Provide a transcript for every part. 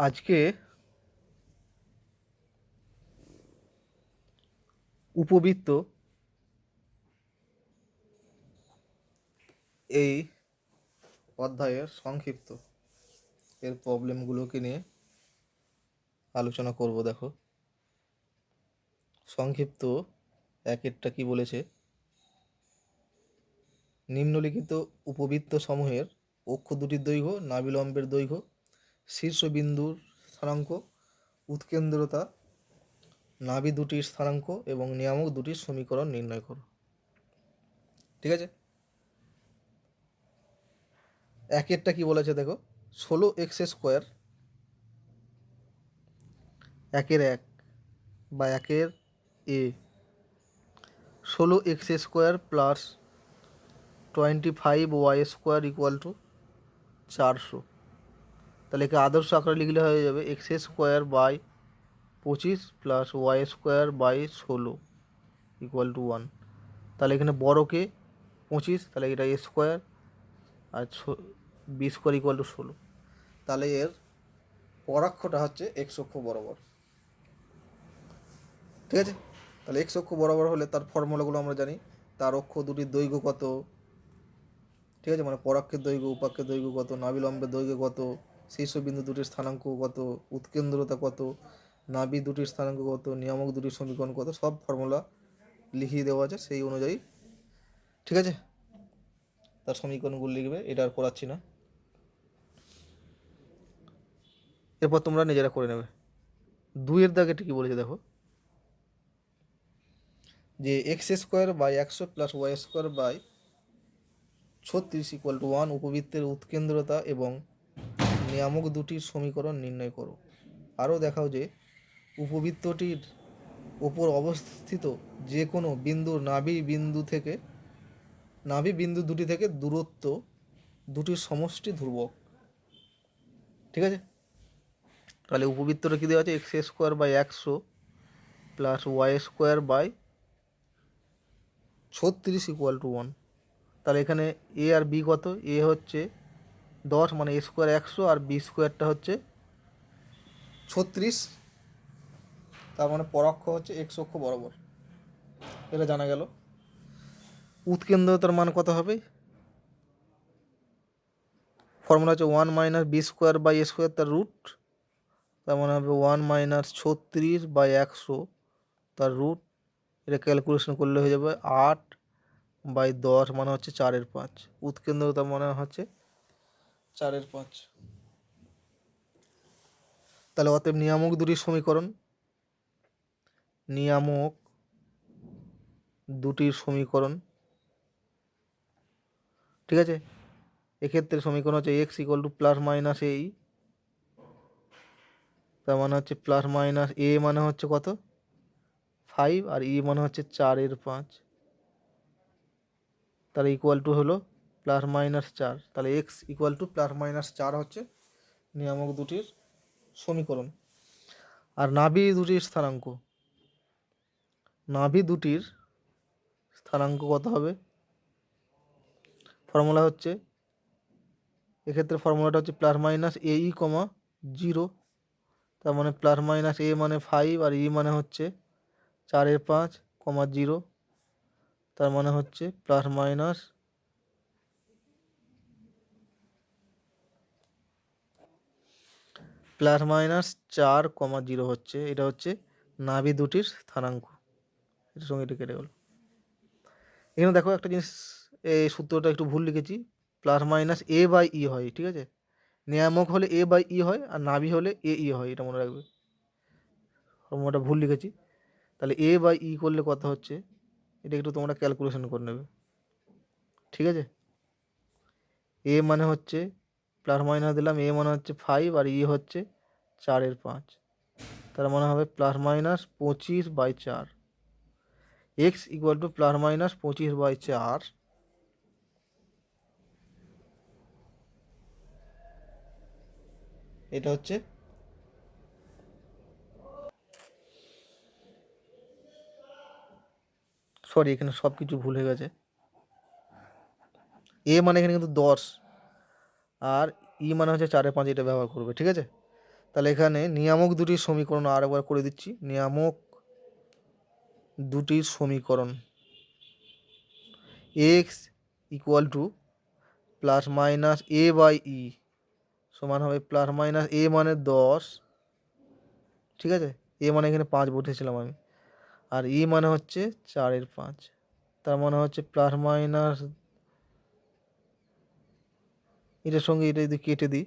আজকে উপবৃত্ত এই অধ্যায়ের সংক্ষিপ্ত এর প্রবলেমগুলোকে নিয়ে আলোচনা করব। দেখো, সংক্ষিপ্ত একেরটা কি বলেছে, নিম্নলিখিত উপবৃত্ত সমূহের অক্ষ দুটির দৈর্ঘ্য, নাভিলম্বের দৈর্ঘ্য, শীর্ষবিন্দুর স্থানাঙ্ক, উৎকেন্দ্রতা, নাভি দুটির স্থানাঙ্ক এবং নিয়ামক দুটির সমীকরণ নির্ণয় করো। ঠিক আছে, একেরটা কি বলেছে দেখো, 16x² একের এক বা একের এ 16x² plus 25y² equal to 400। তাহলে একে আদর্শ আকারে লিখলে হয়ে যাবে x² by 25 plus y² by 16 equal to 1। তাহলে এখানে বড়কে 25, তাহলে এটা a² R b² equal to 16। তাহলে এর পরাক্ষটা হচ্ছে এক্স অক্ষ বরাবর। ঠিক আছে, তাহলে এক্স অক্ষ বরাবর হলে তার ফর্মুলাগুলো আমরা জানি। তার অক্ষ দুটির দৈর্ঘ্য কত, ঠিক আছে, মানে পরাক্ষের দৈর্ঘ্য, উপাক্ষের দৈর্ঘ্য কত, নাভিলম্বের দৈর্ঘ্য কত, শীর্ষবিন্দু দুটির স্থানাঙ্ক কত, উৎকেন্দ্রতা কত, নাভি দুটির স্থানাঙ্ক কত, নিয়ামক দুটির সমীকরণ কত, সব ফর্মুলা লিখিয়ে দেওয়া আছে। সেই অনুযায়ী ঠিক আছে তার সমীকরণগুলো লিখবে, এটা আর করাচ্ছি না, এরপর তোমরা নিজেরা করে নেবে। দুইয়ের দাগে ঠিকই বলেছে দেখো, যে x² by 100 plus y² by 36 equal to 1 উপবৃত্তের উৎকেন্দ্রতা এবং নিয়ামক দুটির সমীকরণ নির্ণয় করো। আরও দেখাও যে উপবৃত্তটির ওপর অবস্থিত যে কোনো বিন্দুর নাভি বিন্দু দুটি থেকে দূরত্ব দুটির সমষ্টি ধ্রুবক। ঠিক আছে, তাহলে উপবৃত্তটা কী দেওয়া আছে, x² by 100 plus y² by 36 equal to 1। তাহলে এখানে এ আর বি কত, এ হচ্ছে 10 মানে a² 100 আর b²টা হচ্ছে 36, তার মানে পরাক্ষ হচ্ছে এক্স অক্ষ বরাবর। এটা জানা গেল। উৎকেন্দ্রতার মান কত হবে, ফর্মুলা হচ্ছে 1 মাইনাস b² বাই a² তার রুট, তার মানে হবে 1 মাইনাস 36 বাই 100 তার রুট। এটা ক্যালকুলেশন করলে হয়ে যাবে 8 বাই 10 মানে হচ্ছে 4/5। উৎকেন্দ্রতা মানে হচ্ছে 4/5। তাহলে অতএব নিয়ামক দুটির সমীকরণ, নিয়ামক দুটির সমীকরণ, ঠিক আছে, এক্ষেত্রে সমীকরণ হচ্ছে x equal to plus minus এই, তার মানে হচ্ছে প্লাস মাইনাস এ মানে হচ্ছে কত 5 আর ই মানে হচ্ছে 4/5, তাহলে ইকুয়াল টু হলো প্লাস মাইনাস 4। তাহলে x equal to plus minus 4 হচ্ছে নিয়ামক দুটির সমীকরণ। আর নাভি দুটির স্থানাঙ্ক, নাভি দুটির স্থানাঙ্ক কত হবে, ফর্মুলা হচ্ছে, এক্ষেত্রে ফর্মুলাটা হচ্ছে প্লাস মাইনাস এ ই কমা 0, তার মানে প্লাস মাইনাস এ মানে 5 আর ই মানে হচ্ছে 4/5 কমা 0, তার মানে হচ্ছে প্লাস মাইনাস 4,0 হচ্ছে, এটা হচ্ছে নাভি দুটির স্থানাঙ্ক। এটার সঙ্গে এটা কেটে গেল। এখানে দেখো একটা জিনিস, এই সূত্রটা একটু ভুল লিখেছি, প্লাস মাইনাস এ বাই ই হয়। ঠিক আছে, নিয়ামক হলে এ বাই ই হয় আর নাভি হলে এ ই হয়, এটা মনে রাখবে, ফর্মুলাটা ভুল লিখেছি। তাহলে এ বাই ই করলে কত হচ্ছে, এটা একটু তোমরা ক্যালকুলেশন করে নেবে। ঠিক আছে, এ মানে হচ্ছে প্লাস মাইনাস দিলাম, এ মানে হচ্ছে 5 আর ই হচ্ছে 4/5, তার মানে হবে plus minus 25/4। X equal to plus minus 25/4, এটা হচ্ছে সরি এখানে সব কিছু ভুল হয়ে গেছে। এ মানে এখানে কিন্তু 10 আর ই মানে হচ্ছে 4/5, এটা ব্যবহার করবে। ঠিক আছে, তাহলে এখানে নিয়ামক দুটির সমীকরণ আরেকবার করে দিচ্ছি। নিয়ামক দুটির সমীকরণ x equal to plus minus a by e সমান হবে প্লাস মাইনাস এ মানে 10, ঠিক আছে, এ মানে এখানে 5 বসেছিলাম আমি, আর ই মানে হচ্ছে 4/5, তার মানে হচ্ছে প্লাস মাইনাস, এটার সঙ্গে এটা যদি কেটে দিই,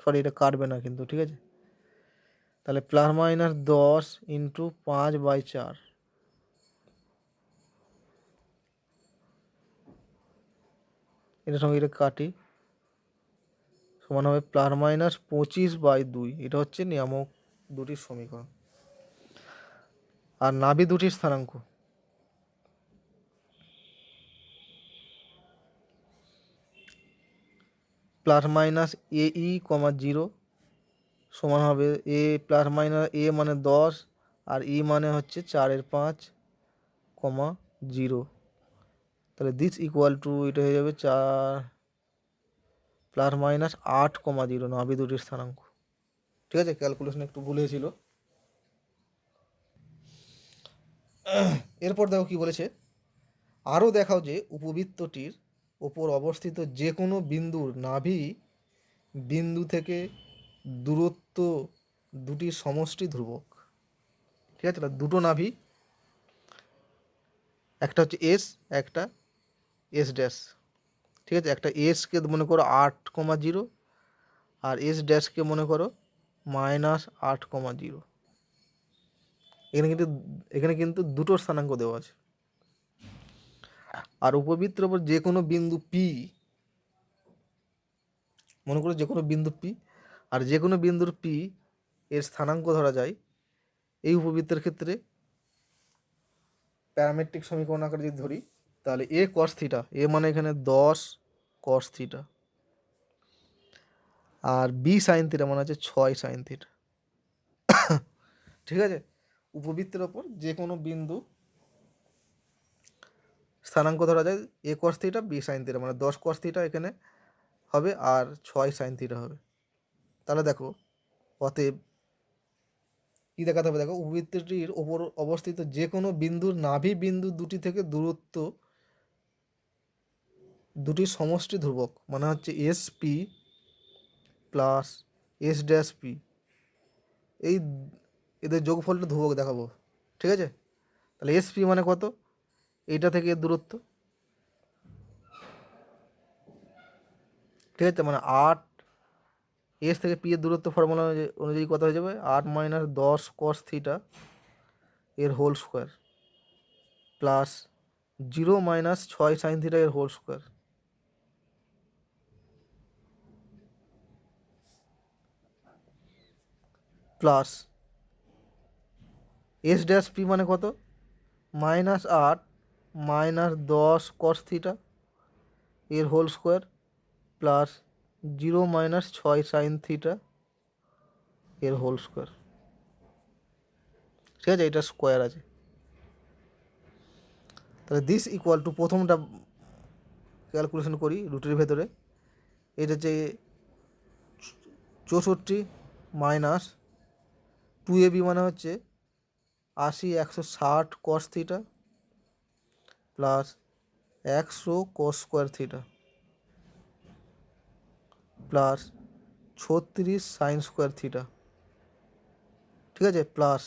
সরি এটা কাটবে না কিন্তু, ঠিক আছে, তাহলে প্লাস মাইনাস 10 ইন্টু 5/4, এটার সঙ্গে এটা কাটি, সমান হবে প্লাস মাইনাস 25/2। এটা হচ্ছে নিয়ামক দুটির সমীকরণ। আর নাভি দুটির স্থানাঙ্ক প্লাস মাইনাস এ ই কমা 0 সমান হবে এ প্লাস মাইনাস এ মানে 10 আর ই মানে হচ্ছে 4/5, 0। তাহলে দিস ইকুয়াল টু এটা হয়ে যাবে 4 প্লাস মাইনাস 8,0 নাভি দুটির স্থানাঙ্ক। ঠিক আছে, ক্যালকুলেশন একটু ভুল হয়েছিল। এরপর দেখো কি বলেছে, আরও দেখাও যে উপবৃত্তটির ওপর অবস্থিত যে কোনো বিন্দুর নাভি বিন্দু থেকে দূরত্ব দুটির সমষ্টি ধ্রুবক। ঠিক আছে, দুটো নাভি, একটা হচ্ছে এস, একটা এস ড্যাশ, ঠিক আছে, একটা এসকে মনে করো 8,0 আর এস ড্যাশকে মনে করো -8,0। এখানে কিন্তু দুটো স্থানাঙ্ক দেওয়া আছে। আর উপবৃত্তের ওপর যে কোনো বিন্দু পি, মনে করো যে কোনো বিন্দু পি, আর যে কোনো বিন্দুর পি এর স্থানাঙ্ক ধরা যায় এই উপবৃত্তের ক্ষেত্রে প্যারামেট্রিক সমীকরণ আকারে যদি ধরি, তাহলে এ কস থিটা, এ মানে এখানে 10 কস থিটা, আর বি সাইন থিটা মানে হচ্ছে 6 সাইন থিটা। ঠিক আছে, উপবৃত্তের ওপর যে কোনো বিন্দু স্থানাঙ্ক ধরা যায় a cos theta b sine theta, মানে 10 কস থিটা এখানে হবে আর 6 সাইন থিটা হবে। তাহলে দেখো, অতএব কী দেখাতে হবে, দেখো উপবৃত্তটির ওপর অবস্থিত যে কোনো বিন্দুর নাভি বিন্দু দুটি থেকে দূরত্ব দুটির সমষ্টি ধ্রুবক, মানে হচ্ছে S P plus S dash P, এই এদের যোগফলটা ধ্রুবক দেখাবো। ঠিক আছে, তাহলে এস পি মানে কত, এইটা থেকে এর দূরত্ব, ঠিক আছে, মানে 8, এস থেকে পি এর দূরত্ব ফর্মুলা অনুযায়ী কত হয়ে যাবে, 8 - 10 কস থিটা এর whole square plus 0 - 6 sine theta এর whole square, plus S dash P মানে কত, -8 - 10 কস থিটা এর whole square plus 0 - 6 sine theta এর হোল স্কোয়ার। ঠিক আছে, এটা স্কোয়ার আছে। তাহলে দিস ইকুয়াল টু, প্রথমটা ক্যালকুলেশন করি রুটের ভেতরে, এটা হচ্ছে 64 মাইনাস 2ab মানে হচ্ছে 80 160 cos theta plus 100 cos square theta plus 36 sine square theta. ঠিক আছে, প্লাস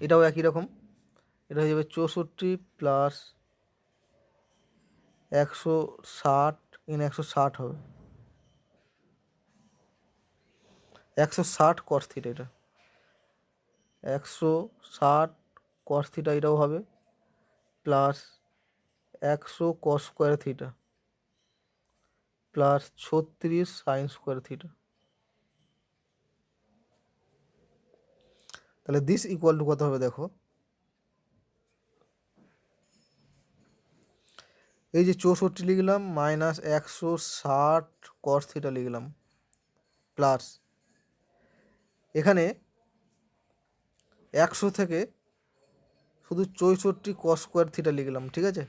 এটাও একই রকম, এটা হয়ে যাবে 64 প্লাস 160, এখানে 160 হবে, 160 কস থিটা, এটা 160 কস থিটা এটাও হবে, plus 100 cos square theta plus 36 sine square theta. তাহলে দিস ইকুয়াল টু কত হবে দেখো, এই যে 64 লিখলাম মাইনাস 160 কস থিটা লিখলাম প্লাস এখানে 100 থেকে শুধু 64 কস স্কোয়ার থিটা লিখলাম। ঠিক আছে,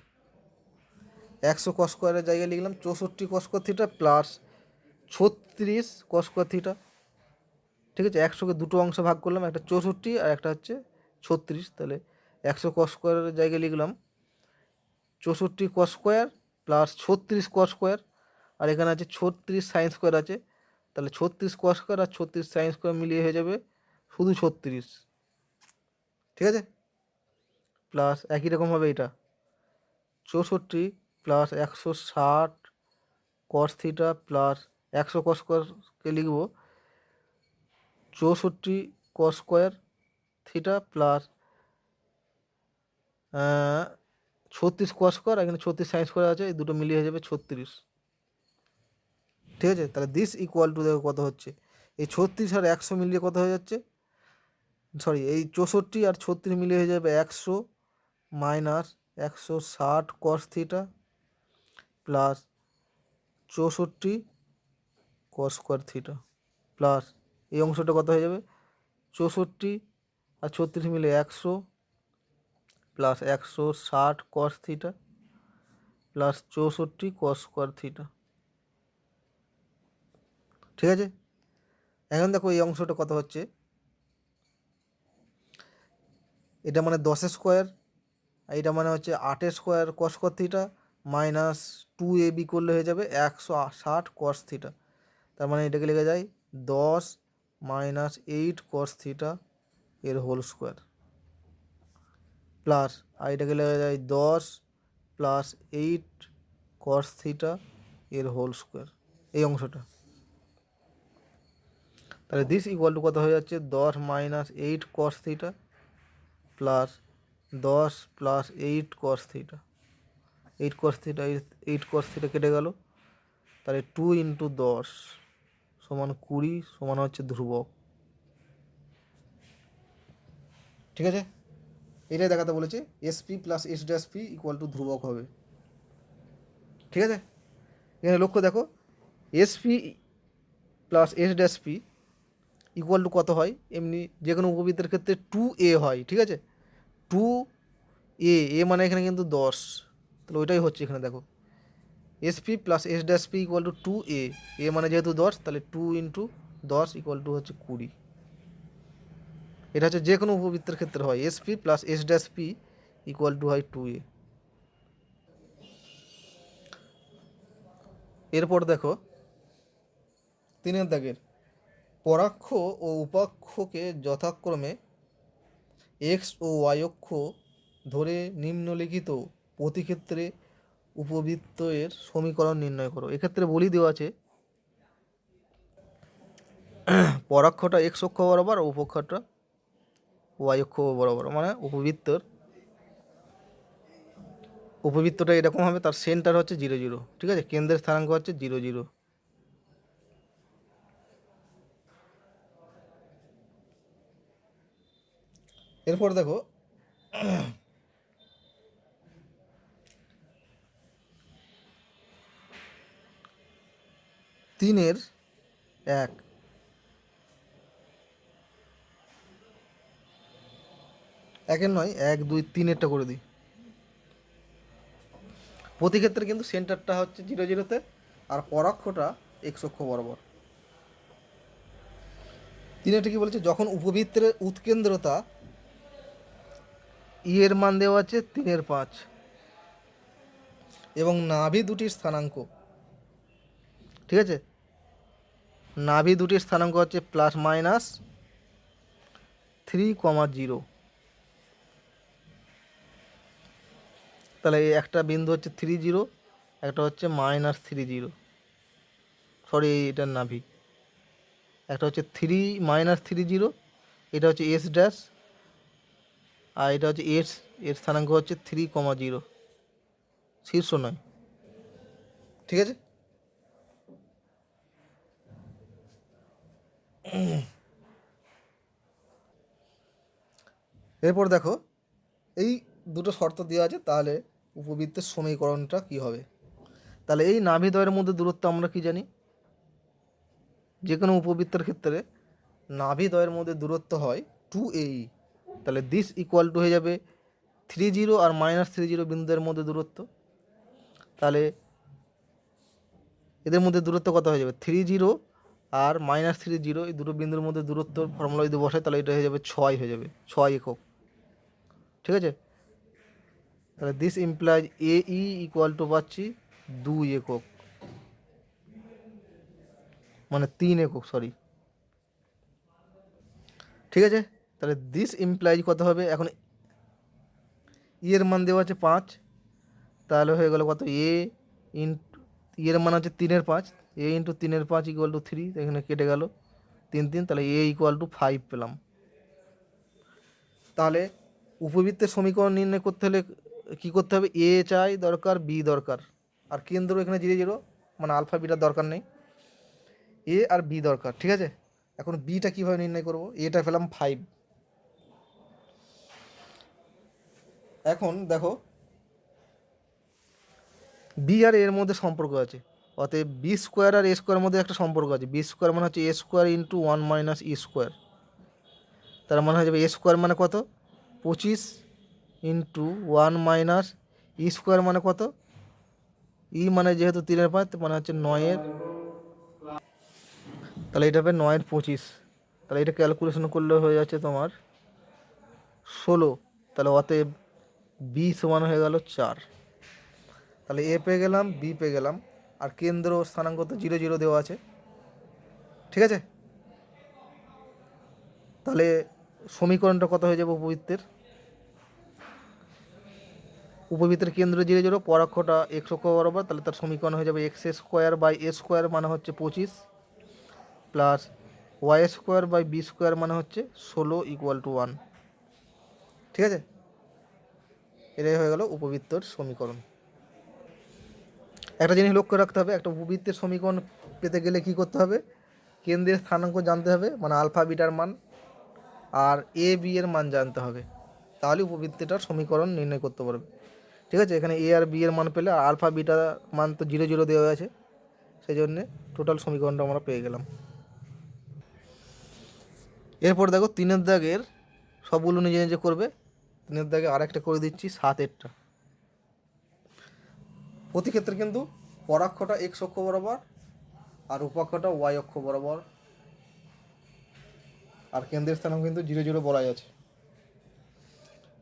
100 কস স্কোয়ারের জায়গায় লিখলাম 64 cos square theta plus 36 cos square theta. ঠিক আছে, 100কে দুটো অংশ ভাগ করলাম, একটা 64 আর একটা হচ্ছে 36। তাহলে 100 কস স্কোয়ারের জায়গায় লিখলাম 64 cos square plus 36 cos square, আর এখানে আছে 36 সাইন স্কোয়ার আছে, তাহলে 36 কস স্কোয়ার আর 36 সাইন স্কোয়ার মিলিয়ে হয়ে যাবে শুধু 36। ঠিক আছে, প্লাস একই রকমভাবে এটা 64 প্লাস 160 কস থিটা প্লাস 100 কস স্কোয়ারকে লিখব 64 cos square theta plus 36 cos square, এখানে 36 সাইন স্কোয়ার আছে, এই দুটো মিলিয়ে হয়ে যাবে 36। ঠিক আছে, তাহলে দিস ইকুয়াল টু দেখো কত হচ্ছে, এই 36 আর 100 মিলিয়ে কত হয়ে যাচ্ছে, সরি এই 64 আর 36 মিলিয়ে হয়ে যাবে 100 minus 160 cos theta plus 64 cos square theta plus এই অংশটা কত হয়ে যাবে 64 আর 36 মিলে 100 plus 160 cos theta plus 64 cos square theta. ঠিক আছে, এখন দেখো এই অংশটা কত হচ্ছে, এটা মানে 10 স্কোয়ার, এটা মানে হচ্ছে 8 square cos square theta minus 2ab করলে হয়ে যাবে 160 কস থিটা। তার মানে এটাকে লেখা যায় 10 মাইনাস 8 কস থিটা এর হোল স্কোয়ার প্লাস, আর এটাকে লেখা যায় 10 প্লাস 8 কস থিটা এর হোল স্কোয়ার, এই অংশটা। তাহলে দিস ইকুয়াল টু কত হয়ে যাচ্ছে 10 minus 8 cos theta plus 10 plus 8 cos theta, 8 cos theta 8 cos theta কেটে গেল, তাহলে 2 ইন্টু 10 সমান 20 সমান হচ্ছে ধ্রুবক। ঠিক আছে, এটাই দেখাতে বলেছে SP plus S dash P equal two ধ্রুবক হবে। ঠিক আছে, এখানে লক্ষ্য দেখো SP plus S dash P equal two কত হয়, এমনি যে কোনো উপবৃত্তের ক্ষেত্রে 2a হয়। ঠিক আছে, 2a মানে এখানে কিন্তু 10, তাহলে ওইটাই হচ্ছে এখানে দেখো SP plus S dash P equal two 2a, এ মানে যেহেতু 10 তাহলে 2 ইন্টু 10 ইকুয়াল টু হচ্ছে 20। এটা হচ্ছে যে কোনো উপবৃত্তের ক্ষেত্রে হয়, SP plus S dash P equal two হয় 2a। এরপর দেখো 3 দাগের পরাক্ষ ও উপাক্ষকে যথাক্রমে এক্স ও ওয়াই অক্ষ ধরে নিম্নলিখিত প্রতিক্ষেত্রে উপবৃত্ত এর সমীকরণ নির্ণয় করো। এক্ষেত্রে বলি দেওয়া আছে পরাক্ষটা এক্স অক্ষ বরাবর আর উপক্ষটা ওয়াই অক্ষ বরাবর, মানে উপবৃত্তটা এরকম হবে, তার সেন্টার হচ্ছে 0 0। ঠিক আছে, কেন্দ্রের স্থানাঙ্ক হচ্ছে 0 0। এরপর দেখো 3 1 1 নয় 1 2 3 করে দিই। প্রতি ক্ষেত্রে কিন্তু সেন্টারটা হচ্ছে 0 0-তে আর পরাক্ষটা এক্স অক্ষ বরাবর। 3 কি বলেছে, যখন উপবৃত্তের উৎকেন্দ্রতা ই এর মান দেওয়া আছে 3/5 এবং নাভি দুটির স্থানাঙ্ক, ঠিক আছে, নাভি দুটির স্থানাঙ্ক হচ্ছে প্লাস মাইনাস 3,0, তাহলে এই একটা বিন্দু হচ্ছে 30, একটা হচ্ছে -30, সরি এটার নাভি, একটা হচ্ছে -30, এটা হচ্ছে এস ড্যাশ, আর এটা হচ্ছে এর স্থানাঙ্ক হচ্ছে 3,0, শীর্ষ নয়। ঠিক আছে, এরপর দেখো এই দুটো শর্ত দেওয়া আছে, তাহলে উপবৃত্তের সমীকরণটা কি হবে। তাহলে এই নাভিদ্বয়ের মধ্যে দূরত্ব আমরা কি জানি, যে কোনো উপবৃত্তের ক্ষেত্রে নাভিদ্বয়ের মধ্যে দূরত্ব হয় 2a, তাহলে দিস ইকুয়াল টু হয়ে যাবে 30 আর -30 বিন্দুদের মধ্যে দূরত্ব তাহলে এদের মধ্যে দূরত্ব কত হয়ে যাবে, 3 0 আর -3 0, এই দুটো বিন্দুর মধ্যে দূরত্ব ফর্মুলা যদি বসায় তাহলে এটা হয়ে যাবে 6 হয়ে যাবে, 6 একক। ঠিক আছে, তাহলে this implies A E equal to পাচ্ছি 2 একক, মানে 3 একক, সরি। ঠিক আছে, তাহলে দিস ইমপ্লাইজ কত হবে, এখন এর মান দেওয়া আছে 5, তাহলে হয়ে গেল কত, এ ইন্টু এর মান হচ্ছে 3/5, এ ইন্টু 3/5 ইকুয়াল টু 3, এখানে কেটে গেল 3 3, তাহলে এ ইকুয়াল টু 5 পেলাম। তাহলে উপবৃত্তের সমীকরণ নির্ণয় করতে হলে কী করতে হবে, এ চাই দরকার, বি দরকার, আর কেন্দ্র এখানে 0 0, মানে আলফা বিটার দরকার নেই, এ আর বি দরকার। ঠিক আছে, এখন বিটা কীভাবে নির্ণয় করব, এটা পেলাম 5। এখন দেখো বি আর এর মধ্যে সম্পর্ক আছে, অতএব বি স্কোয়ার আর এ স্কোয়ারের মধ্যে একটা সম্পর্ক আছে, বি স্কোয়ার মানে হচ্ছে এ square into 1 minus E square, তার মানে হয়ে যাবে এ স্কোয়ার মানে কত, 25 ইন্টু 1 মাইনাস ই স্কোয়ার মানে কত, ই মানে যেহেতু 3/5 মানে হচ্ছে 9, তাহলে এটা হবে 9/25, তাহলে এটা ক্যালকুলেশন করলে হয়ে যাচ্ছে তোমার 16, তাহলে অতএব বি সমান হয়ে গেল 4। তাহলে এ পেয়ে গেলাম, বি পেয়ে গেলাম, আর কেন্দ্র স্থানাঙ্ক তো 0 0 দেওয়া আছে। ঠিক আছে, তাহলে সমীকরণটা কত হয়ে যাবে উপবৃত্তের কেন্দ্র 0 0, পরাক্ষটা এক্স অক্ষ বরাবর, তাহলে তার সমীকরণ হয়ে যাবে X square by A square মানে হচ্ছে 25, plus Y square by B square মানে হচ্ছে 16 ইকুয়াল টু 1। ঠিক আছে, এটাই হয়ে গেল উপবৃত্তর সমীকরণ। একটা জিনিস লক্ষ্য রাখতে হবে, একটা উপবৃত্তের সমীকরণ পেতে গেলে কী করতে হবে, কেন্দ্রের স্থানাঙ্ক জানতে হবে, মানে আলফা বিটার মান, আর এ বি এর মান জানতে হবে, তাহলে উপবৃত্তটার সমীকরণ নির্ণয় করতে পারবে। ঠিক আছে, এখানে এ আর বি এর মান পেলে, আর আলফা বিটা মান তো 0 0 দেওয়া আছে, সেই জন্যে টোটাল সমীকরণটা আমরা পেয়ে গেলাম। এরপর দেখো 3-এর দাগের সবগুলো নিজে নিজে করবে। 3-এর দাগে আরেকটা করে দিচ্ছি, 7-এরটা। প্রতি ক্ষেত্রে কিন্তু পরাক্ষটা এক্স অক্ষ বরাবর আর উপাক্ষটা ওয়াই অক্ষ বরাবর, আর কেন্দ্রের স্থানাঙ্ক কিন্তু 0 0 বলাই আছে।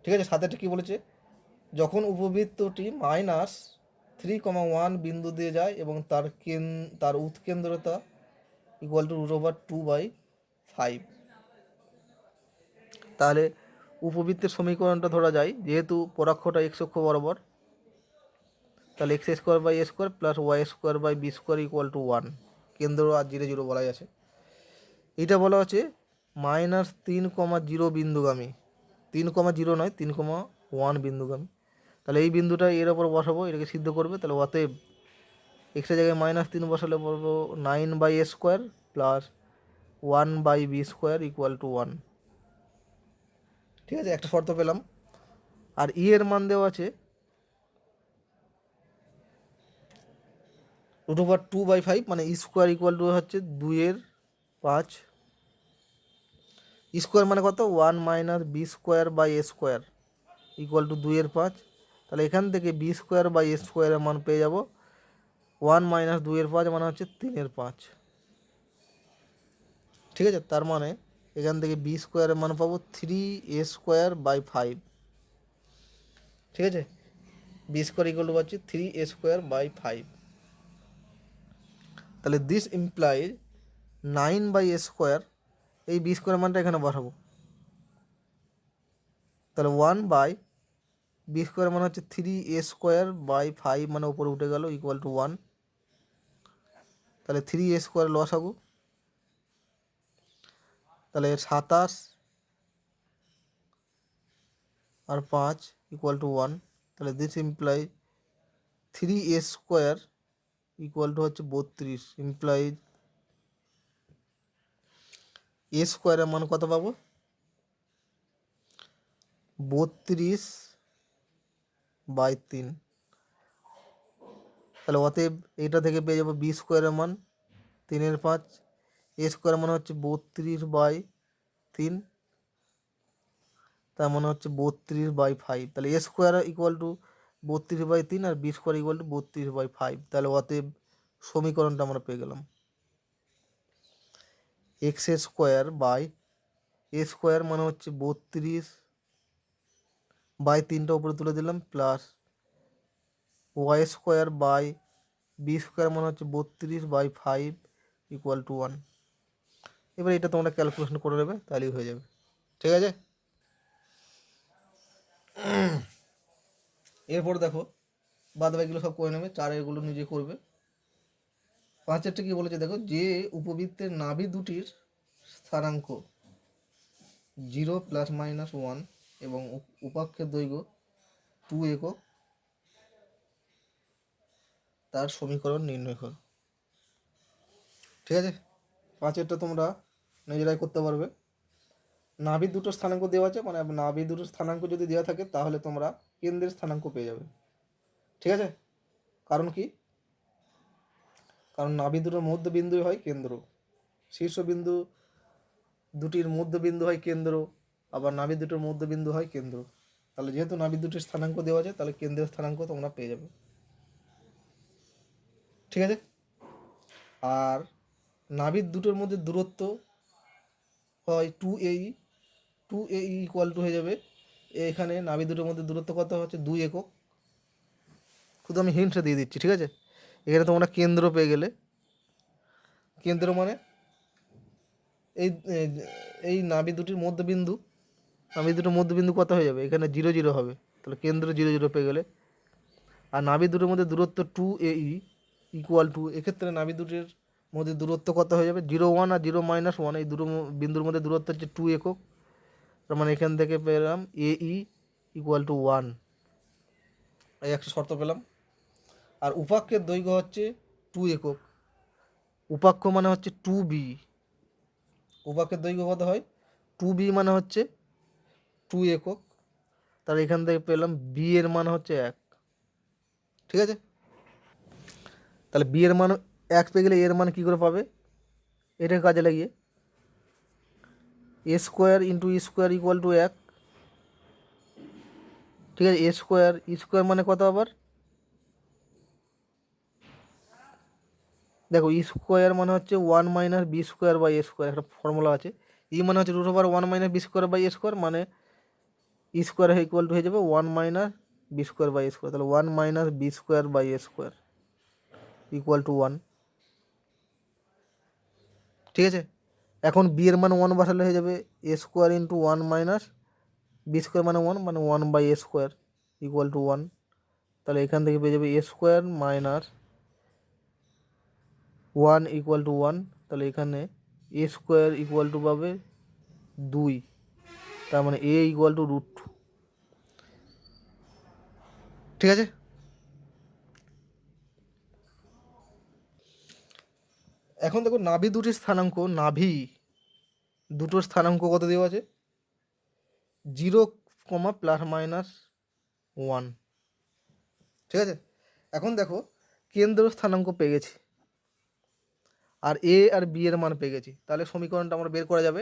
ঠিক আছে, 7-এরটা কী বলেছে, যখন উপবৃত্তটি -3,1 বিন্দু দিয়ে যায় এবং তার উৎকেন্দ্রতা ইকুয়াল টু √2/5, তাহলে উপবৃত্তের সমীকরণটা ধরা যায়, যেহেতু পরাক্ষটা এক্স অক্ষ বরাবর, তাহলে X square by A square plus Y square by B square equal to 1, কেন্দ্র আর 0 0 বলাই আছে। এটা বলা হচ্ছে -3,0 বিন্দুগামী, 3,0 নয় 3,1 বিন্দুগামী। তাহলে এই বিন্দুটা এর ওপর বসাবো, এটাকে সিদ্ধ করবে, তাহলে অতএব এক্সের জায়গায় -3 বসালে পড়বো 9/a square plus 1/b square equal to 1। ঠিক আছে, একটা শর্ত পেলাম। আর ই এর মান দেওয়া আছে √2/5, মানে ই স্কোয়ার ইকুয়াল টু হচ্ছে 2/5, স্কোয়ার মানে কত, 1 minus B square by A square equal to 2/5। তাহলে এখান থেকে বি স্কোয়ার বাই এ স্কোয়ারের মান পেয়ে যাব 1 মাইনাস 2/5 মানে হচ্ছে 3/5। ঠিক আছে, তার মানে এখান থেকে বি স্কোয়ারের মান পাবো 3a² বাই 5। ঠিক আছে, বি স্কোয়ার ইকুয়াল টু পাচ্ছি 3a²/5। তাহলে দিস ইমপ্লাইজ 9/a², এই বি স্কোয়ার মানটা এখানে বসাবো, তাহলে 1/বি স্কোয়ার মানে হচ্ছে 3a²/5, মানে উপরে উঠে গেল ইকুয়াল টু 1। তাহলে 3a² লসাগু, তাহলে 27 আর 5 ইকুয়াল টু 1। তাহলে this imply 3a² equal to হচ্ছে 32, ইমপ্লাইজ এ স্কোয়ারের মান কত পাবো, 32/3। তাহলে অতএব এটা থেকে পেয়ে যাবো বি স্কোয়ারের মান 3/5, এ স্কোয়ারের মান হচ্ছে 32/3, তার মানে হচ্ছে 32/5। তাহলে এ স্কোয়ার ইকুয়াল টু 32/3 আর বি স্কোয়ার ইকুয়াল টু 32/5। তাহলে অতএব সমীকরণটা আমরা পেয়ে গেলাম x square by A square মানে হচ্ছে 32/3টা উপরে তুলে দিলাম, plus Y square by B square মানে হচ্ছে 32/5 ইকুয়াল টু 1। এবার এটা তোমরা ক্যালকুলেশন করে নেবে, তাহলেই হয়ে যাবে। ঠিক আছে, এরপর দেখো বাদ বাকিগুলো সব করে নেবে, চারেরগুলো নিজে করবে। 5এরটা কি বলেছে দেখো, যে উপবৃত্তের নাভি দুটির স্থানাঙ্ক 0 ± 1 এবং উপাক্ষের দৈর্ঘ্য 2 একক, তার সমীকরণ নির্ণয় করো। ঠিক আছে, 5এরটা তোমরা নিজেরাই করতে পারবে। নাভি দুটো স্থানাঙ্ক দেওয়া আছে, মানে নাভি দুটো স্থানাঙ্ক যদি দেওয়া থাকে তাহলে তোমরা কেন্দ্রের স্থানাঙ্ক পেয়ে যাবে। ঠিক আছে, কারণ কি, কারণ নাভি দুটোর মধ্যবিন্দুই হয় কেন্দ্র, শীর্ষবিন্দু দুটির মধ্যবিন্দু হয় কেন্দ্র, আবার নাভি দুটোর মধ্যবিন্দু হয় কেন্দ্র। তাহলে যেহেতু নাভি দুটির স্থানাঙ্ক দেওয়া আছে, তাহলে কেন্দ্রের স্থানাঙ্ক তোমরা পেয়ে যাবে। ঠিক আছে, আর নাভি দুটোর মধ্যে দূরত্ব হয় 2AE, 2AE ইকুয়াল টু হয়ে যাবে, এখানে নাভি দুটোর মধ্যে দূরত্ব কত হচ্ছে 2 একক। শুধু আমি হিন্টসে দিয়ে দিচ্ছি। ঠিক আছে, এখানে তোমরা কেন্দ্র পেয়ে গেলে, কেন্দ্র মানে এই এই নাভি দুটির মধ্যবিন্দু, নাভি দুটোর মধ্যবিন্দু কত হয়ে যাবে, এখানে 0 0 হবে, তাহলে কেন্দ্র 0 0 পেয়ে গেলে। আর নাভি দুটোর মধ্যে দূরত্ব 2AE ইকুয়াল টু, এক্ষেত্রে নাভি দুটির মধ্যে দূরত্ব কত হয়ে যাবে, 0 1 আর 0 - 1, এই দুটো বিন্দুর মধ্যে দূরত্ব হচ্ছে 2 একক। তার মানে এখান থেকে পেলাম AE ইকুয়াল টু 1, এই একটা শর্ত পেলাম। আর উপাক্ষের দৈর্ঘ্য হচ্ছে 2 একক, উপাক্ষ মানে হচ্ছে 2B, উপাক্ষের দৈর্ঘ্য কত হয় 2B মানে হচ্ছে 2 একক। তাহলে এখান থেকে পেলাম B এর মান হচ্ছে 1। ঠিক আছে, তাহলে B এর মান 1 পেয়ে গেলে এর মান কী করে পাবে, এটাকে কাজে লাগিয়ে A square into E square equal to 1। ঠিক আছে, A স্কোয়ার ই স্কোয়ার মানে কত আবার, দেখো ই স্কোয়ার মানে হচ্ছে 1 - B square by A square, একটা ফর্মুলা আছে। ই মানে হচ্ছে √1 - B square by A square, মানে ই স্কোয়ার ইকুয়াল টু হয়ে যাবে 1 - B square by A square. তাহলে 1 - B square by A square equal to 1। ঠিক আছে, এখন বি এর মান 1 বসালে হয়ে যাবে A square into 1 - B square মানে 1, মানে 1 by A square equal to 1। তাহলে এখান থেকে পেয়ে যাবে A square minus 1 equal to 1। তাহলে এখানে এ স্কোয়ার ইকুয়াল টু পাবে 2, তার মানে এ ইকুয়াল টু √2। ঠিক আছে, এখন দেখো নাভি দুটির স্থানাঙ্ক, নাভি দুটোর স্থানাঙ্ক কত দেওয়া আছে, 0, ±1। ঠিক আছে, এখন দেখো কেন্দ্র স্থানাঙ্ক পেয়ে গেছি আর এ আর বি এর মান পেয়ে গেছি, তাহলে সমীকরণটা আমরা বের করা যাবে।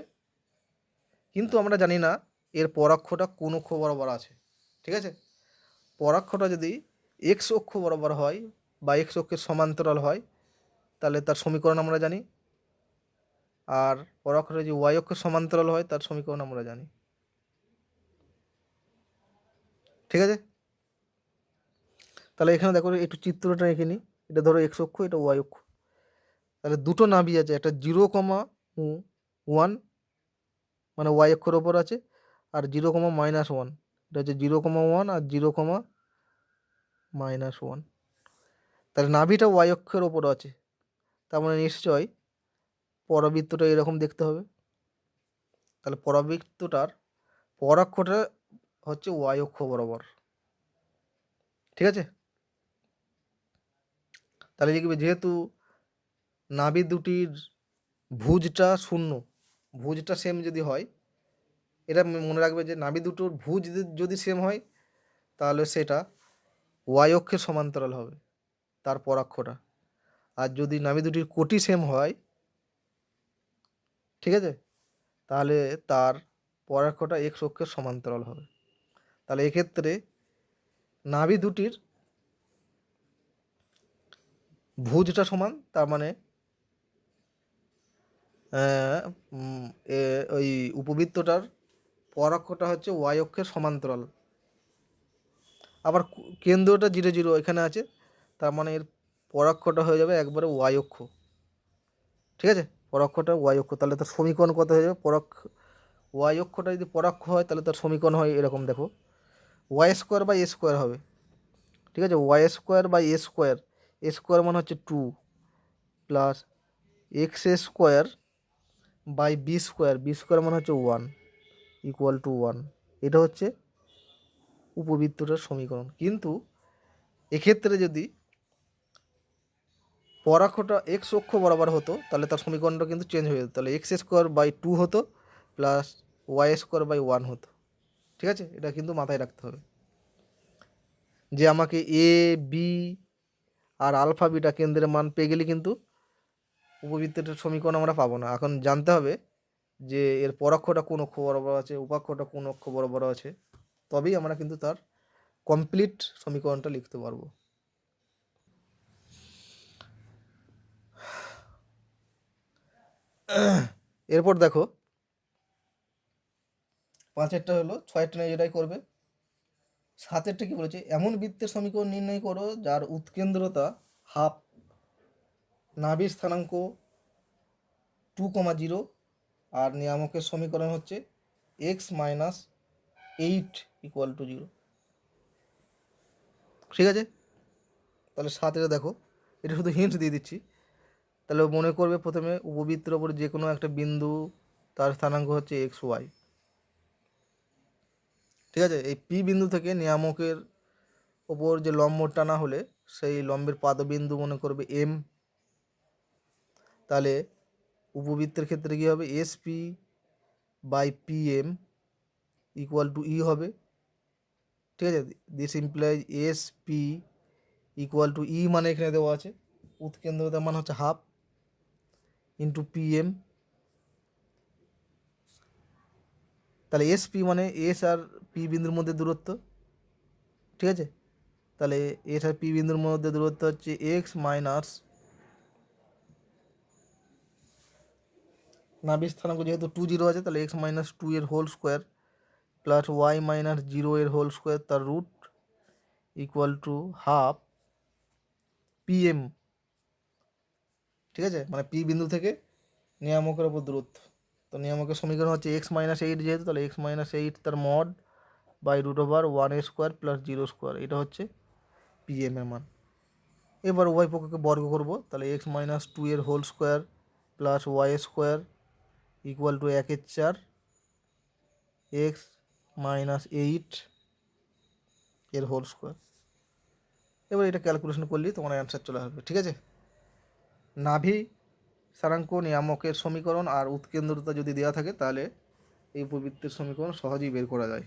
কিন্তু আমরা জানি না এর পরাক্ষটা কোন অক্ষ বরাবর আছে। ঠিক আছে, পরাক্ষটা যদি এক্স অক্ষ বরাবর হয় বা এক্স অক্ষের সমান্তরাল হয় তাহলে তার সমীকরণ আমরা জানি, আর পরাক্ষটা যদি ওয়াই অক্ষের সমান্তরাল হয় তার সমীকরণ আমরা জানি। ঠিক আছে, তাহলে এখানে দেখো একটু চিত্রটা এঁকে নিই, এটা ধরো এক্স অক্ষ, এটা ওয়াই অক্ষ। তাহলে দুটো নাভি আছে, একটা 0, 1 মানে ওয়াই অক্ষের ওপর আছে, আর 0, -1, এটা হচ্ছে 0, 1 আর 0, -1। তাহলে নাভিটা ওয়াই অক্ষের ওপর আছে, তার মানে নিশ্চয় পরাবৃত্তটা এরকম দেখতে হবে। তাহলে পরাবৃত্তটার পরাক্ষটা হচ্ছে ওয়াই অক্ষ বরাবর। ঠিক আছে, তাহলে লিখবে যেহেতু নাভি দুটির ভুজটা শূন্য, ভুজটা সেম যদি হয়, এটা মনে রাখবে যে নাভি দুটোর ভুজ যদি সেম হয় তাহলে সেটা ওয়াই অক্ষের সমান্তরাল হবে তার পরাক্ষটা। আর যদি নাভি দুটির কোটি সেম হয়, ঠিক আছে, তাহলে তার পরাক্ষটা এক্স অক্ষের সমান্তরাল হবে। তাহলে এক্ষেত্রে নাভি দুটির ভুজটা সমান, তার মানে ওই উপবৃত্তটার পরাক্ষটা হচ্ছে ওয়াই অক্ষের সমান্তরাল। আবার কেন্দ্রটা 0 0 এখানে আছে, তার মানে এর পরাক্ষটা হয়ে যাবে একবারে ওয়াই অক্ষ। ঠিক আছে, পরাক্ষটা ওয়াই অক্ষ, তাহলে তার সমীকরণ কত হয়ে যাবে? ওয়াই অক্ষটা যদি পরাক্ষ হয় তাহলে তার সমীকরণ হয় এরকম, দেখো, Y square by A square হবে। ঠিক আছে, Y square by A square, A square মানে হচ্ছে 2 plus X square by B square, B square মানে হচ্ছে 1 ইকুয়াল টু 1। এটা হচ্ছে উপবৃত্তটার সমীকরণ। কিন্তু এক্ষেত্রে যদি পরাক্ষটা এক্স অক্ষ বরাবর হতো তাহলে তার সমীকরণটা কিন্তু চেঞ্জ হয়ে যেত, তাহলে এক্স স্কোয়ার বাই 2 হতো প্লাস ওয়াই স্কোয়ার বাই 1 হতো। ঠিক আছে, এটা কিন্তু মাথায় রাখতে হবে যে আমাকে A B R alpha beta কেন্দ্রের মান পেয়ে গেলে কিন্তু উপবৃত্তটার সমীকরণ আমরা পাবো না। এখন জানতে হবে যে এর পরাক্ষটা কোন অক্ষ বরাবর আছে, উপাক্ষটা কোন অক্ষ বরাবর আছে, তবেই আমরা কিন্তু তার কমপ্লিট সমীকরণটা লিখতে পারবো। এরপর দেখো 5-এরটা হলো, 6-এরটা এটাই করবে। 7-এরটা কি বলেছে? এমন বৃত্তের সমীকরণ নির্ণয় করো যার উৎকেন্দ্রতা হাফ, নাভির স্থানাঙ্ক 2,0 আর নিয়ামকের সমীকরণ হচ্ছে এক্স মাইনাস 8 ইকুয়াল টু 0। ঠিক আছে, তাহলে 7-এর দেখো, এটা শুধু হিন্ট দিয়ে দিচ্ছি। তাহলে মনে করবে প্রথমে উপবৃত্তের ওপর যে কোনো একটা বিন্দু, তার স্থানাঙ্ক হচ্ছে এক্স ওয়াই। ঠিক আছে, এই পি বিন্দু থেকে নিয়ামকের ওপর যে লম্ব টানা হলে সেই লম্বের পাদবিন্দু মনে করবে এম। তাহলে উপবৃত্তের ক্ষেত্রে কী হবে? S P by P M equal to E হবে। ঠিক আছে, this implies S P equal to E, মানে এখানে দেওয়া আছে উৎকেন্দ্রতার মান হচ্ছে হাফ ইন্টু পি এম। তাহলে এস পি মানে এস আর পি বিন্দুর মধ্যে দূরত্ব। ঠিক আছে, তাহলে এস আর পি বিন্দুর মধ্যে দূরত্ব হচ্ছে এক্স মাইনাস নাভির স্থানাঙ্ক যেহেতু 2 0 আছে, তাহলে এক্স মাইনাস 2 এর whole square plus Y minus 0 এর হোল স্কোয়ার, তার root equal to half P M. ঠিক আছে, মানে পি বিন্দু থেকে নিয়ামকের ওপর দূরত্ব। তো নিয়ামকের সমীকরণ হচ্ছে এক্স মাইনাস 8 যেহেতু, তাহলে এক্স মাইনাস 8 তার mod by root over 1 square plus 0 square, এটা হচ্ছে পি এম এর মান। এবার উভয় পক্ষকে বর্গ করব, তাহলে এক্স মাইনাস 2 এর whole square plus Y square equal to 1/4 X minus 8 এর হোল স্কোয়ার। এবার এটা ক্যালকুলেশন করলেই তোমার অ্যান্সার চলে আসবে। ঠিক আছে, নাভি স্থানাঙ্ক, নিয়ামকের সমীকরণ আর উৎকেন্দ্রতা যদি দেওয়া থাকে তাহলে এই উপবৃত্তের সমীকরণ সহজেই বের করা যায়।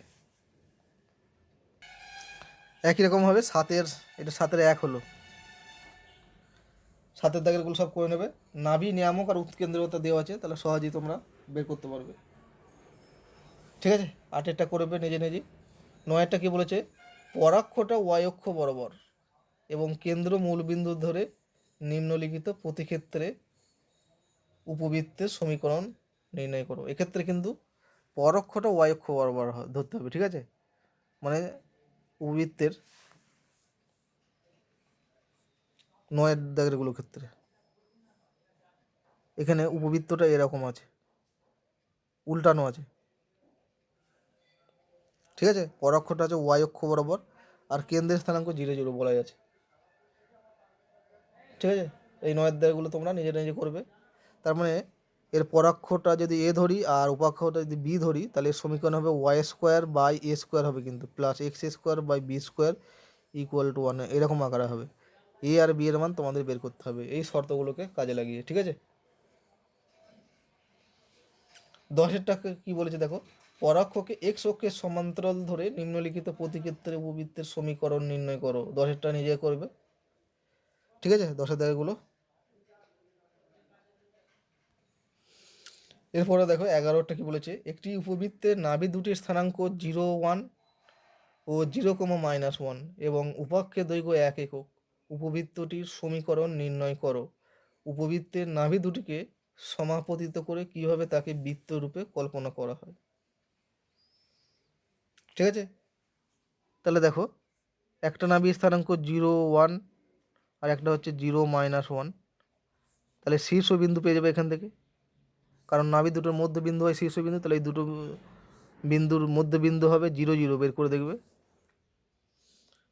একই রকমভাবে 7-এর, এটা 7-এর 1 হলো, 7-এর দাগেরগুলো সব করে নেবে। নাভি, নিয়ামক আর উৎকেন্দ্রতা দেওয়া আছে, তাহলে সহজেই তোমরা বের করতে পারবে। ঠিক আছে, 8-এরটা করবে নিজে নিজে। 9-এরটা কী বলেছে? পরাক্ষটা ওয়াই অক্ষ বরাবর এবং কেন্দ্র মূলবিন্দু ধরে নিম্নলিখিত প্রতিক্ষেত্রে উপবৃত্তের সমীকরণ নির্ণয় করো। এক্ষেত্রে কিন্তু পরোক্ষটা ওয়াই অক্ষ বরাবর ধরতে হবে। ঠিক আছে, মানে উপবৃত্তের 9-এর দাগেরগুলোর ক্ষেত্রে এখানে উপবৃত্তটা এরকম আছে, উল্টানো আছে। ঠিক আছে, পরোক্ষটা আছে ওয়াই অক্ষ বরাবর আর কেন্দ্রের স্থানাঙ্ক 0 0 বলা আছে। ঠিক আছে, এই 9-এর দাগগুলো তোমরা নিজে নিজে করবে। তার মানে এর পরাক্ষটা যদি এ ধরি আর উপাক্ষটা যদি বি ধরি, তাহলে এর সমীকরণ হবে Y square by A square হবে কিন্তু, plus X square by B square equal to 1, এরকম আকারে হবে। এ আর বি এর মান তোমাদের বের করতে হবে এই শর্তগুলোকে কাজে লাগিয়ে। ঠিক আছে, 10-এরটাকে কী বলেছে দেখো? পরাক্ষকে এক্স অক্ষের সমান্তরাল ধরে নিম্নলিখিত প্রতিক্ষেত্রে উপবৃত্তের সমীকরণ নির্ণয় করো। 10-এরটা নিজে করবে। ঠিক আছে, 10-এর দাগগুলো। এরপরে দেখো 11-টা কি বলেছে? একটি উপবৃত্তের নাভি দুটির স্থানাঙ্ক 0 1 ও 0,-1 এবং উপাক্ষের দৈর্ঘ্য 1 একক। উপবৃত্তটির সমীকরণ নির্ণয় করো। উপবৃত্তের নাভি দুটিকে সমাপতিত করে কিভাবে তাকে বৃত্ত রূপে কল্পনা করা হয়। ঠিক আছে, তাহলে দেখো একটা নাভির স্থানাঙ্ক 0,1 আর একটা হচ্ছে 0,-1। তাহলে শীর্ষবিন্দু পেয়ে যাবে এখান থেকে, কারণ নাভি দুটোর মধ্যবিন্দু হয় শীর্ষবিন্দু, তাহলে এই দুটো বিন্দুর মধ্যবিন্দু হবে 0,0 বের করে দেখবে।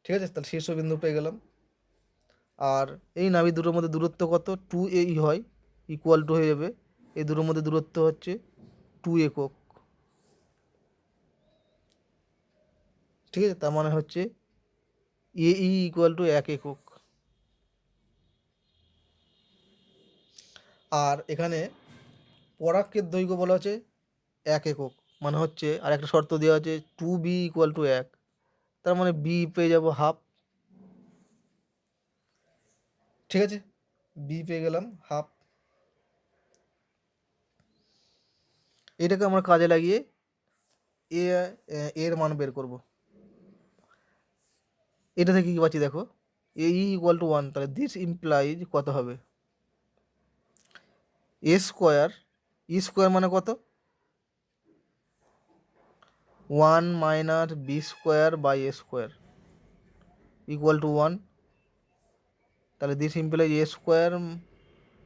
ঠিক আছে, তাহলে শীর্ষবিন্দু পেয়ে গেলাম। আর এই নাভি দুটোর মধ্যে দূরত্ব কত? 2 AE হয়, ইকুয়াল টু হয়ে যাবে এই দুটোর মধ্যে দূরত্ব হচ্ছে 2 একক। ঠিক আছে, তার মানে হচ্ছে AE ইকুয়াল টু 1 একক। আর এখানে পরাক্কের দৈর্ঘ্য বলা হচ্ছে 1 একক, মানে হচ্ছে আর একটা শর্ত দেওয়া আছে 2B ইকুয়াল টু 1, তার মানে B পেয়ে যাব হাফ। ঠিক আছে, B পেয়ে গেলাম হাফ। এটাকে আমরা কাজে লাগিয়ে এর মান বের করব। এটা থেকে কী পাচ্ছি দেখো, AE ইকুয়াল টু 1, তাহলে দিস ইমপ্লাইজ কত হবে? এ স্কোয়ার, ই স্কোয়ার মানে কত? 1 - B square by A square equal to 1। তাহলে this implies A square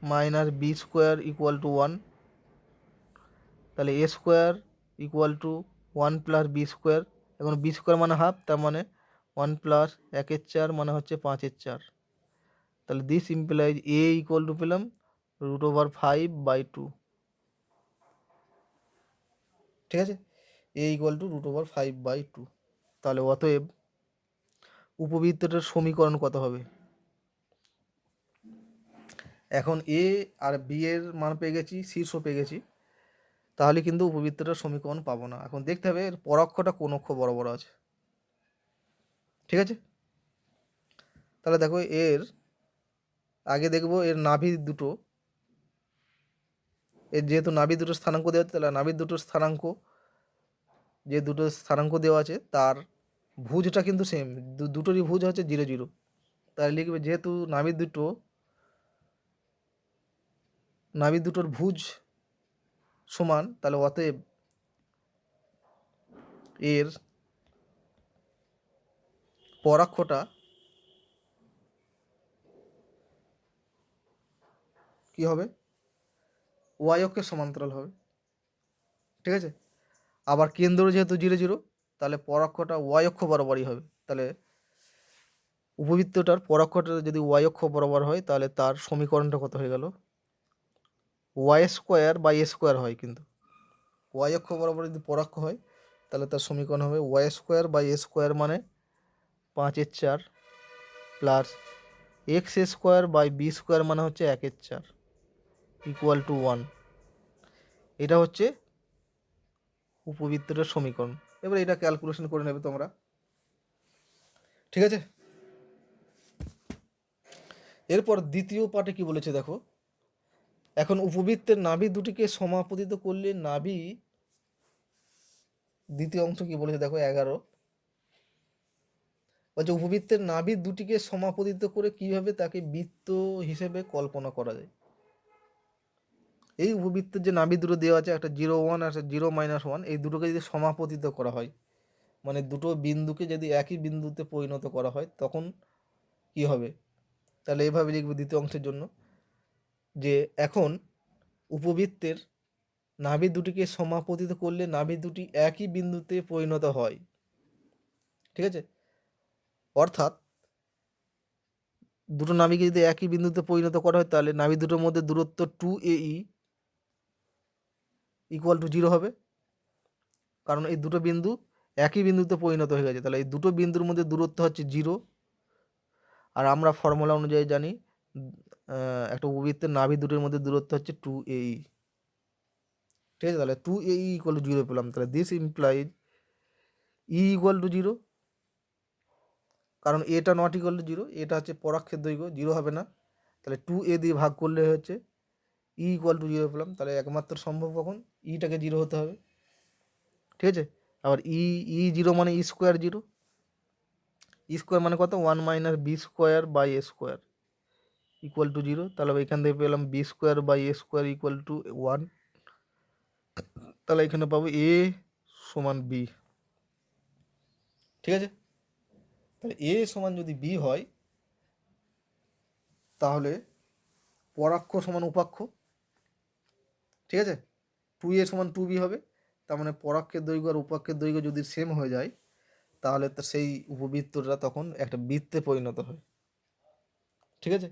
minus B square equal to 1। তাহলে এ square equal to 1 plus B square, এখন বি স্কোয়ার মানে half, তার মানে 1 প্লাস 1/4 মানে হচ্ছে 5/4। তাহলে this implies A equal to পেলাম √5/2। ঠিক আছে, এ ইকুয়াল টু √5/2। তাহলে অতএব উপবৃত্তটার সমীকরণ কত হবে? এখন এ আর বি এর মান পেয়ে গেছি, শীর্ষ পেয়ে গেছি, তাহলে কিন্তু উপবৃত্তটার সমীকরণ পাবো না। এখন দেখতে হবে এর পরক্ষটা কোন অক্ষ বরাবর আছে। ঠিক আছে, তাহলে দেখো এর আগে দেখবো এর নাভি দুটো, এর যেহেতু নাভি দুটো স্থানাঙ্ক দেওয়া আছে, তাহলে নাভি দুটো স্থানাঙ্ক, যে দুটো স্থানাঙ্ক দেওয়া আছে তার ভুজটা কিন্তু সেম, দুটোরই ভুজ হচ্ছে 0,0। তাহলে লিখবে যেহেতু নাভি দুটোর ভুজ সমান, তাহলে অতএব এর পরাক্ষটা কি হবে? ওয়াই অক্ষের সমান্তরাল হবে। ঠিক আছে, আবার কেন্দ্র যেহেতু 0,0, তাহলে পরাক্ষটা ওয়াই অক্ষ বরাবরই হবে। তাহলে উপবৃত্তটার পরাক্ষটা যদি ওয়াই অক্ষ বরাবর হয়, তাহলে তার সমীকরণটা কত হয়ে গেল? Y square by A square হয়, কিন্তু ওয়াই অক্ষ বরাবর যদি পরাক্ষ হয়, তাহলে তার সমীকরণ হবে Y square by A square মানে 5/4 plus X square by B square মানে হচ্ছে 1/4 ইকুয়াল টু 1। এটা হচ্ছে উপবৃত্তটার সমীকরণ। এবার এটা ক্যালকুলেশন করে নেবে তোমরা। ঠিক আছে, এরপর দ্বিতীয় পার্টে কি বলেছে দেখো, এখন উপবৃত্তের নাভি দুটিকে সমাপতিত করলে নাভি, দ্বিতীয় অংশ কি বলেছে দেখো 11 বলছে উপবৃত্তের নাভি দুটিকে সমাপতিত করে কিভাবে তাকে বৃত্ত হিসেবে কল্পনা করা যায়। এই উপবৃত্তের যে নাভি দুটো দেওয়া আছে, একটা 0,1 আর 0,-1, এই দুটোকে যদি সমাপতিত করা হয়, মানে দুটো বিন্দুকে যদি একই বিন্দুতে পরিণত করা হয়, তখন কি হবে? তাহলে এইভাবে লিখবে দ্বিতীয় অংশের জন্য, যে এখন উপবৃত্তের নাভি দুটিকে সমাপতিত করলে নাভি দুটি একই বিন্দুতে পরিণত হয়। ঠিক আছে, অর্থাৎ দুটো নাভিকে যদি একই বিন্দুতে পরিণত করা হয়, তাহলে নাভি দুটোর মধ্যে দূরত্ব 2AE ইকুয়াল টু 0 হবে, কারণ এই দুটো বিন্দু একই বিন্দুতে পরিণত হয়ে গেছে। তাহলে এই দুটো বিন্দুর মধ্যে দূরত্ব হচ্ছে 0। আর আমরা ফর্মুলা অনুযায়ী জানি একটা উপবৃত্তের নাভি দুটোর মধ্যে দূরত্ব হচ্ছে 2AE। ঠিক আছে, তাহলে 2AE ইকুয়াল টু 0 পেলাম। তাহলে this implies E equal to 0, কারণ এটা নট ইকুয়াল টু 0, এটা হচ্ছে পরাক্ষের দৈর্ঘ্য, 0 হবে না। তাহলে 2A দিয়ে ভাগ করলে হচ্ছে ই ইকুয়াল টু 0 পেলাম। তাহলে একমাত্র সম্ভব কখন? ইটাকে 0 হতে হবে। ঠিক আছে, আবার ই 0 মানে ই স্কোয়ার 0, ই স্কোয়ার মানে কত, 1 minus B square by A square equal to 0। তাহলে এখান থেকে পেলাম B square by A square equal to 1। তাহলে এখানে পাবো এ সমান বি। ঠিক আছে, তাহলে এ সমান যদি বি হয় তাহলে পরাক্ষ সমান উপাক্ষ। ঠিক আছে, 2a সমান 2b হবে। তার মানে পরাক্ষের দৈর্ঘ্য আর উপাক্ষের দৈর্ঘ্য যদি সেম হয়ে যায় তাহলে তো সেই উপবৃত্তটা তখন একটা বৃত্তে পরিণত হয়। ঠিক আছে,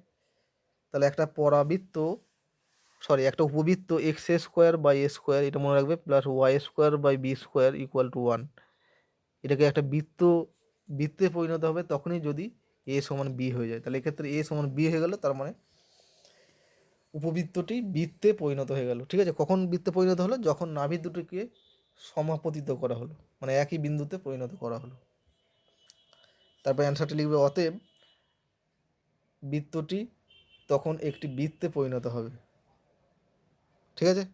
তাহলে একটা পরাবৃত্ত একটা উপবৃত্ত X A square by A square, এটা মনে রাখবে, plus Y square by B square equal to 1, এটাকে একটা বৃত্তে পরিণত হবে তখনই যদি এ সমান বি হয়ে যায়। তাহলে এক্ষেত্রে এ সমান বি হয়ে গেল, তার মানে উপবৃত্তটি বৃত্তে পরিণত হয়ে গেল। ঠিক আছে, কখন বৃত্তে পরিণত হলো, যখন নাভি দুটিকে সমাপতিত করা হলো, মানে একই বিন্দুতে পরিণত করা হলো। তারপর অ্যান্সারটি লিখবে, অতএব বৃত্তটি তখন একটি বৃত্তে পরিণত হবে। ঠিক আছে।